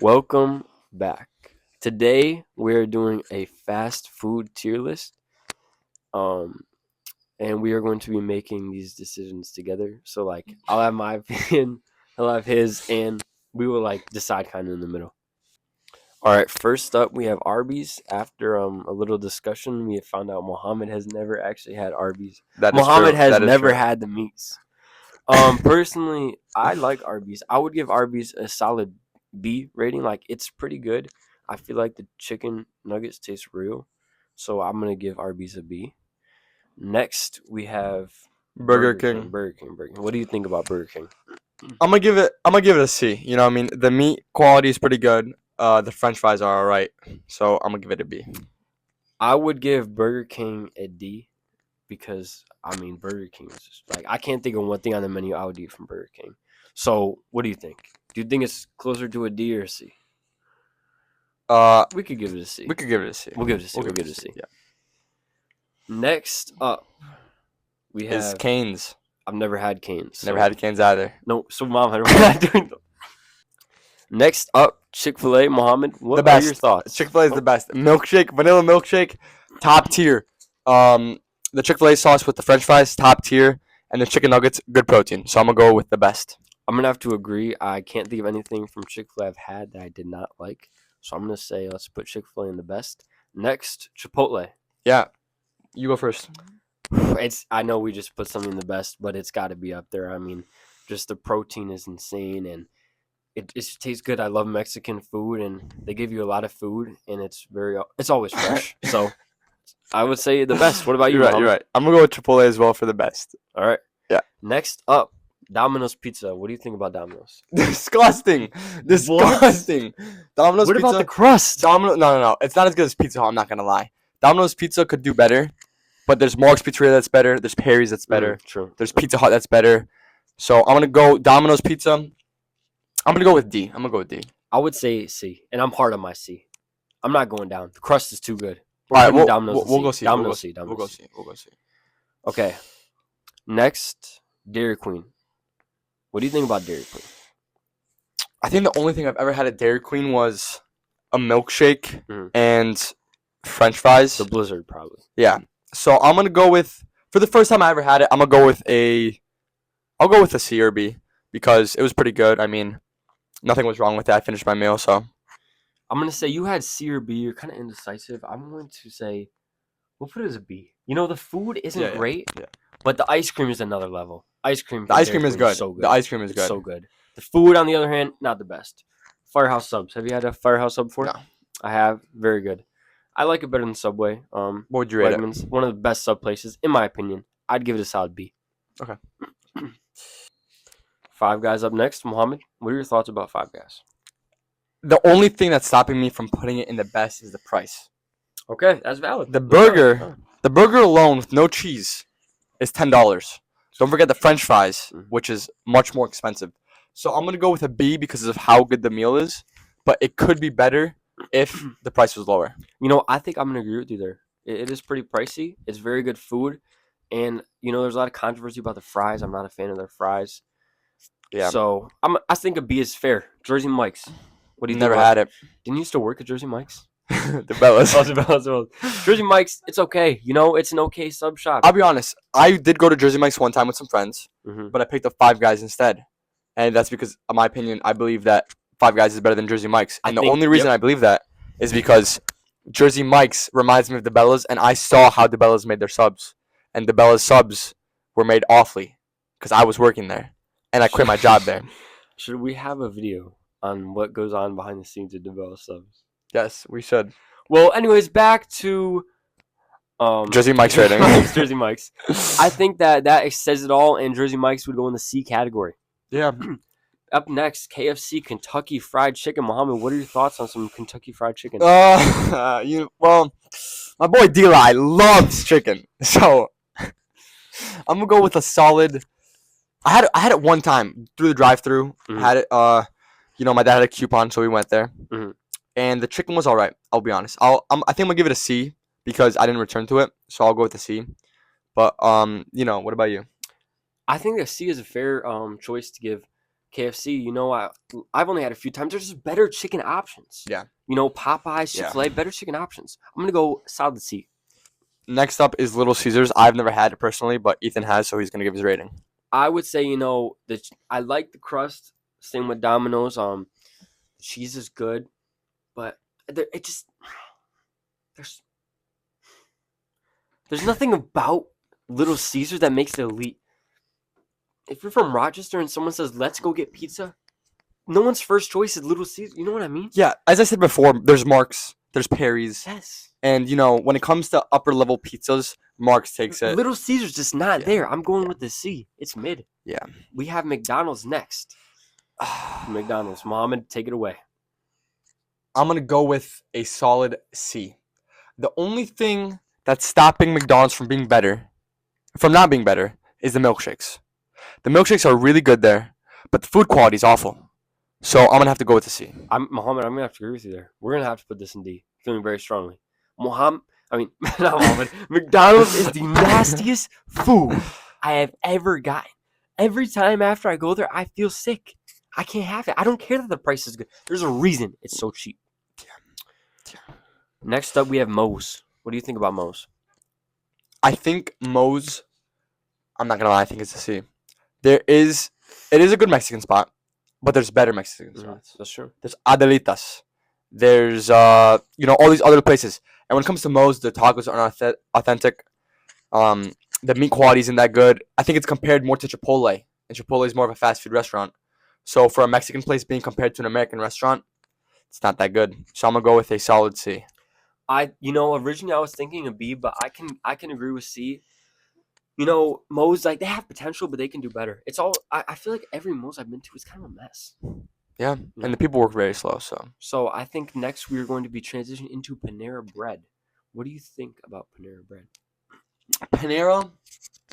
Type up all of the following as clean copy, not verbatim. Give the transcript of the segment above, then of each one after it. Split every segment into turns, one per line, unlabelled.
Welcome back. Today we're doing a fast food tier list. Um and we are going to be making these decisions together. So I'll have my opinion, he'll have his, and we will decide kind of in the middle. All right, first up we have Arby's. After a little discussion, we have found out Mohammed has never actually had Arby's.
That is
Mohammed
true.
has
That is
never
true.
had the meats. Personally, I like Arby's. I would give Arby's a solid B rating. Like it's pretty good. I feel like the chicken nuggets taste real, so I'm gonna give Arby's a B. Next, we have
Burger King.
Burger King. What do you think about Burger King?
I'm gonna give it a C. You know, what I mean, the meat quality is pretty good. The French fries are alright, so I'm gonna give it a B.
I would give Burger King a D because I mean Burger King is just I can't think of one thing on the menu I would eat from Burger King. So what do you think? Do you think it's closer to a D or a C?
Uh,
We could give it a C.
we could give it a C.
We'll give it a C. We'll give it a C. Next up, we
Yeah. Is
have.
Cane's.
I've never had Cane's.
Never had Cane's either.
No, so Mom, we're not doing. Next up, Chick-fil-A. Mohammed, what
The
are your
best.
thoughts?
Chick-fil-A is the best. Milkshake, vanilla milkshake, top tier. The Chick-fil-A sauce with the French fries, top tier, and the chicken nuggets, good protein. So I'm gonna go with the best.
I'm gonna have to agree. I can't think of anything from Chick-fil-A I've had that I did not like. So I'm gonna say let's put Chick-fil-A in the best. Next, Chipotle.
Yeah, you go first.
I know we just put something in the best, but it's got to be up there. I mean, just the protein is insane, and it just tastes good. I love Mexican food, and they give you a lot of food, and it's always fresh. So I would say the best. What about you?
You're right.
Mohammed?
You're right. I'm gonna go with Chipotle as well for the best.
All right.
Yeah.
Next up, Domino's Pizza. What do you think about Domino's?
Disgusting. Disgusting. Domino's
What
Pizza.
about the crust?
No. It's not as good as Pizza Hut, I'm not gonna lie. Domino's Pizza could do better, but there's Mark's Pizzeria that's better. There's Perry's that's better.
True.
There's Pizza Hut that's better. So I'm gonna go Domino's Pizza. I'm gonna go with D. I'm gonna go with D.
I would say C, and I'm hard on my C. I'm not going down. The crust is too good. We're
All right,
putting
we'll,
Domino's
we'll,
in
we'll go C. We'll
Domino's
go
C.
C.
Domino's
We'll go
C.
C. We'll go C.
Okay. Next, Dairy Queen. What do you think about Dairy Queen?
I think the only thing I've ever had at Dairy Queen was a milkshake
Mhm.
and French fries.
The Blizzard, probably.
Yeah. So I'm gonna go with, for the first time I ever had it, I'll go with a C or B because it was pretty good. I mean, nothing was wrong with it. I finished my meal, so
I'm going to say you had C or B. You're kind of indecisive. I'm going to say we'll put it as a B. You know, the food isn't
Yeah,
great,
yeah.
but the ice cream is another level. Ice cream.
the
from
ice
Dairy
cream is
Queen
good.
So good.
The ice cream is
It's
good.
so good. The food, on the other hand, not the best. Firehouse subs. Have you had a Firehouse sub before?
No.
I have. Very good. I like it better than Subway.
What would you rate it?
Wegmans, one of the best sub places, in my opinion. I'd give it a solid B.
Okay.
Five Guys up next. Mohammed, what are your thoughts about Five Guys?
The only thing that's stopping me from putting it in the best is the price.
Okay, that's valid.
The
That's valid.
burger, the burger alone with no cheese is $10. Don't forget the French fries,
Mhm.
which is much more expensive. So I'm gonna go with a B because of how good the meal is, but it could be better if the price was lower.
You know, I think I'm gonna agree with you there. It is pretty pricey. It's very good food, and there's a lot of controversy about the fries. I'm not a fan of their fries.
Yeah.
So I think a B is fair. Jersey Mike's. What do you
Never
think?
had it.
Didn't you used to work at Jersey Mike's?
The Bellas.
Jersey Mike's. It's okay. It's an okay sub shop.
I'll be honest. I did go to Jersey Mike's one time with some friends,
Mhm.
but I picked up Five Guys instead, and that's because, in my opinion, I believe that Five Guys is better than Jersey Mike's, and the only reason I believe that is because Jersey Mike's reminds me of the Bellas, and I saw how the Bellas made their subs, and the Bellas subs were made awfully because I was working there, and I quit my job there.
Should we have a video on what goes on behind the scenes at Develop Subs?
Yes, we should.
Well, anyways, back to
Jersey Mike's rating.
Jersey Mike's. I think that says it all, and Jersey Mike's would go in the C category.
Yeah.
Up next, KFC Kentucky Fried Chicken. Mohammed, what are your thoughts on some Kentucky Fried Chicken?
My boy D-Lie loves chicken, so I'm gonna go with a solid. I had it one time through the drive-through.
Mhm.
Had it. My dad had a coupon, so we went there,
Mhm.
and the chicken was all right. I'll be honest. I think I'm gonna give it a C because I didn't return to it, so I'll go with a C. But what about you?
I think a C is a fair choice to give KFC, I've only had a few times. There's just better chicken options.
Yeah.
Popeyes, Chick-fil-A, better chicken options. I'm gonna go solid C.
Next up is Little Caesars. I've never had it personally, but Ethan has, so he's gonna give his rating.
I would say I like the crust. Same with Domino's. The cheese is good, but there's nothing about Little Caesars that makes it elite. If you're from Rochester and someone says, let's go get pizza, no one's first choice is Little Caesars. You know what I mean?
Yeah, as I said before, there's Mark's, there's Perry's.
Yes.
And, when it comes to upper level pizzas, Mark's takes it.
Little Caesars just not there. I'm going with the C. It's mid.
Yeah.
We have McDonald's next. McDonald's. Mohammed, take it away.
I'm going to go with a solid C. The only thing that's stopping McDonald's from not being better, is the milkshakes. The milkshakes are really good there, but the food quality is awful. So I'm going to have to go with the C.
Mohammed, I'm going to have to agree with you there. We're going to have to put this in D. Feeling very strongly. Not Mohammed. McDonald's is the nastiest food I have ever gotten. Every time after I go there, I feel sick. I can't have it. I don't care that the price is good. There's a reason it's so cheap. Yeah. Next up, we have Moe's. What do you think about Moe's?
I think Moe's, I'm not going to lie, I think it's a C. It is a good Mexican spot, but there's better Mexican spots.
That's true.
There's Adelitas. There's, all these other places. And when it comes to Moe's, the tacos aren't authentic. The meat quality isn't that good. I think it's compared more to Chipotle. And Chipotle is more of a fast food restaurant. So for a Mexican place being compared to an American restaurant, it's not that good. So I'm going to go with a solid C.
Originally I was thinking a B, but I can agree with C. Moe's, they have potential, but they can do better. It's all, I feel like every Moe's I've been to is kind of a mess.
Yeah, and the people work very slow, so.
So I think next we're going to be transitioning into Panera Bread. What do you think about Panera Bread?
Panera,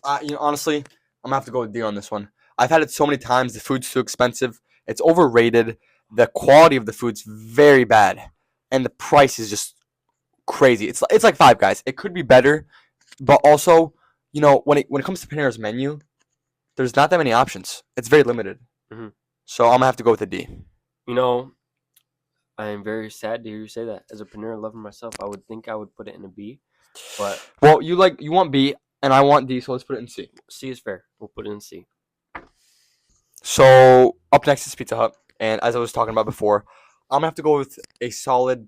honestly, I'm going to have to go with D on this one. I've had it so many times. The food's too expensive. It's overrated. The quality of the food's very bad. And the price is just crazy. It's like Five Guys. It could be better, but also, when it comes to Panera's menu, there's not that many options. It's very limited.
Mm-hmm.
So I'm going to have to go with a D.
I am very sad to hear you say that. As a Panera lover myself, I would think I would put it in a B. But
well, you want B, and I want D, so let's put it in C.
C is fair. We'll put it in C.
So up next is Pizza Hut. And as I was talking about before, I'm going to have to go with a solid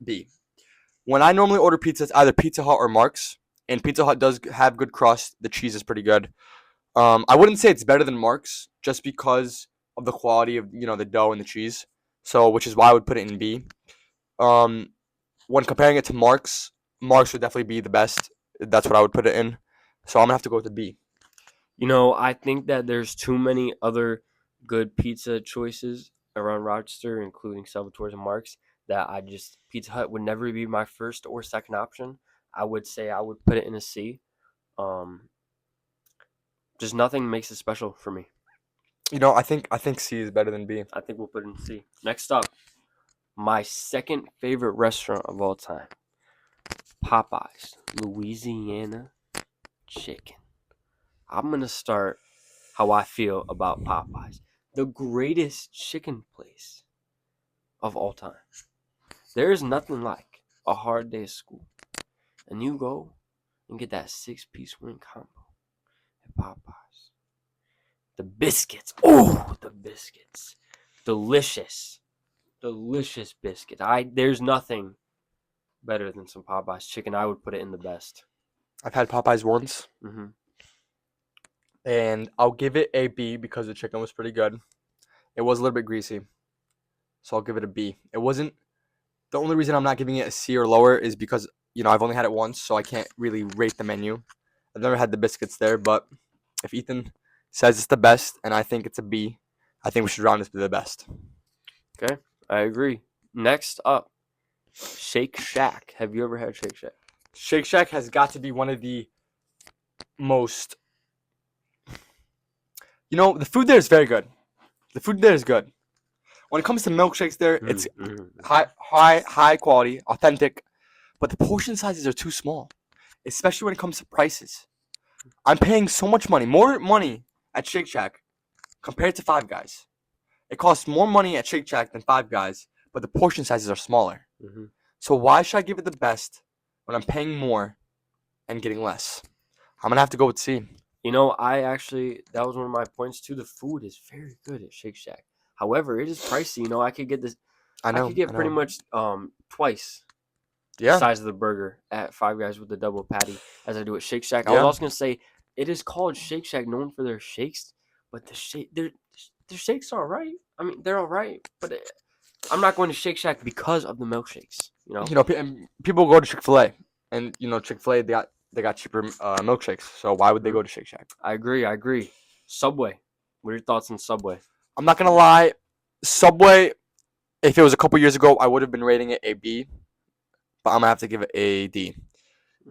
B. When I normally order pizza, it's either Pizza Hut or Mark's. And Pizza Hut does have good crust. The cheese is pretty good. I wouldn't say it's better than Mark's just because of the quality of, the dough and the cheese. So, which is why I would put it in B. When comparing it to Mark's would definitely be the best. That's what I would put it in. So I'm going to have to go with a B.
I think that there's too many other good pizza choices around Rochester, including Salvatore's and Mark's, that Pizza Hut would never be my first or second option. I would say I would put it in a C. Just nothing makes it special for me.
I think C is better than B.
I think we'll put it in C. Next up, my second favorite restaurant of all time, Popeyes, Louisiana chicken. I'm going to start how I feel about Popeyes. The greatest chicken place of all time. There is nothing like a hard day of school. And you go and get that 6-piece wing combo at Popeyes. The biscuits. Oh, the biscuits. Delicious. Delicious biscuits. There's nothing better than some Popeyes chicken. I would put it in the best.
I've had Popeyes once.
Mm-hmm.
And I'll give it a B because the chicken was pretty good. It was a little bit greasy. So I'll give it a B. It wasn't. The only reason I'm not giving it a C or lower is because, I've only had it once, so I can't really rate the menu. I've never had the biscuits there, but if Ethan says it's the best and I think it's a B, I think we should round this to the best.
Okay, I agree. Next up, Shake Shack. Have you ever had Shake Shack?
Shake Shack has got to be one of the most... the food there is very good. The food there is good. When it comes to milkshakes there, it's high quality, authentic, but the portion sizes are too small, especially when it comes to prices. I'm paying so much money, more money at Shake Shack compared to Five Guys. It costs more money at Shake Shack than Five Guys, but the portion sizes are smaller.
Mhm.
So why should I give it the best when I'm paying more and getting less? I'm gonna have to go with C.
You know, that was one of my points too. The food is very good at Shake Shack. However, it is pricey. You know, I could get this.
I know.
I could get pretty much twice the
Yeah.
size of the burger at Five Guys with the double patty as I do at Shake Shack. I
Yeah.
was also gonna say it is called Shake Shack, known for their shakes, but their shakes are alright. I mean, they're alright, but I'm not going to Shake Shack because of the milkshakes. You know,
And people go to Chick-fil-A, and Chick-fil-A they got cheaper milkshakes. So why would they go to Shake Shack?
I agree. Subway. What are your thoughts on Subway?
I'm not gonna lie, Subway. If it was a couple years ago, I would have been rating it a B, but I'm gonna have to give it a D.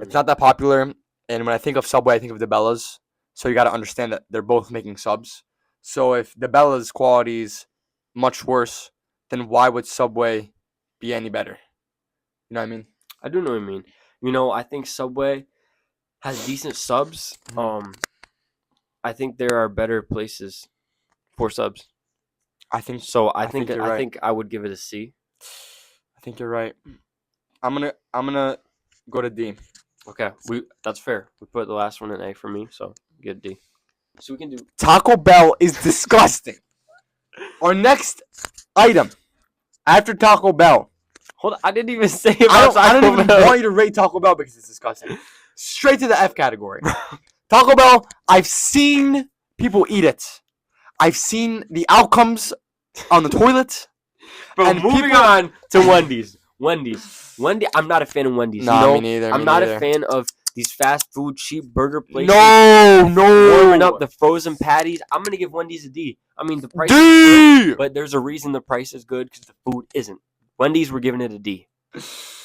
It's not that popular, and when I think of Subway, I think of DeBella's. So you got to understand that they're both making subs. So if DeBella's quality is much worse, then why would Subway be any better? You know what I mean?
I do know what you mean. You know, I think Subway has decent subs. I think there are better places for subs.
I think
So
I think you're
I
right.
think I would give it a C.
I think you're right. I'm gonna go to D.
Okay, that's fair. We put the last one in A for me, so get D. So we can do.
Taco Bell is disgusting. Our next item after Taco Bell.
Hold on, I didn't even say
I
about
don't
Taco
even
Bell.
want you to rate Taco Bell because it's disgusting. Straight to the F category. Taco Bell, I've seen people eat it. I've seen the outcomes on the toilet.
But
and
moving
people-
on to Wendy's. Wendy's. I'm not a fan of Wendy's.
Nah,
you know,
me neither.
I'm
me
not
neither.
a fan of these fast food cheap burger places.
No.
Warming up the frozen patties. I'm gonna give Wendy's a D. I mean, the price is
D.
good, but there's a reason the price is good because the food isn't. Wendy's, we're giving it a D.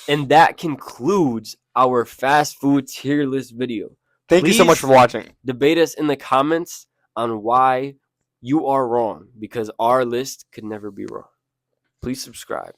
And that concludes our fast food tier list video.
Thank you so much
Please
for watching.
Debate us in the comments on why you are wrong, because our list could never be wrong. Please subscribe.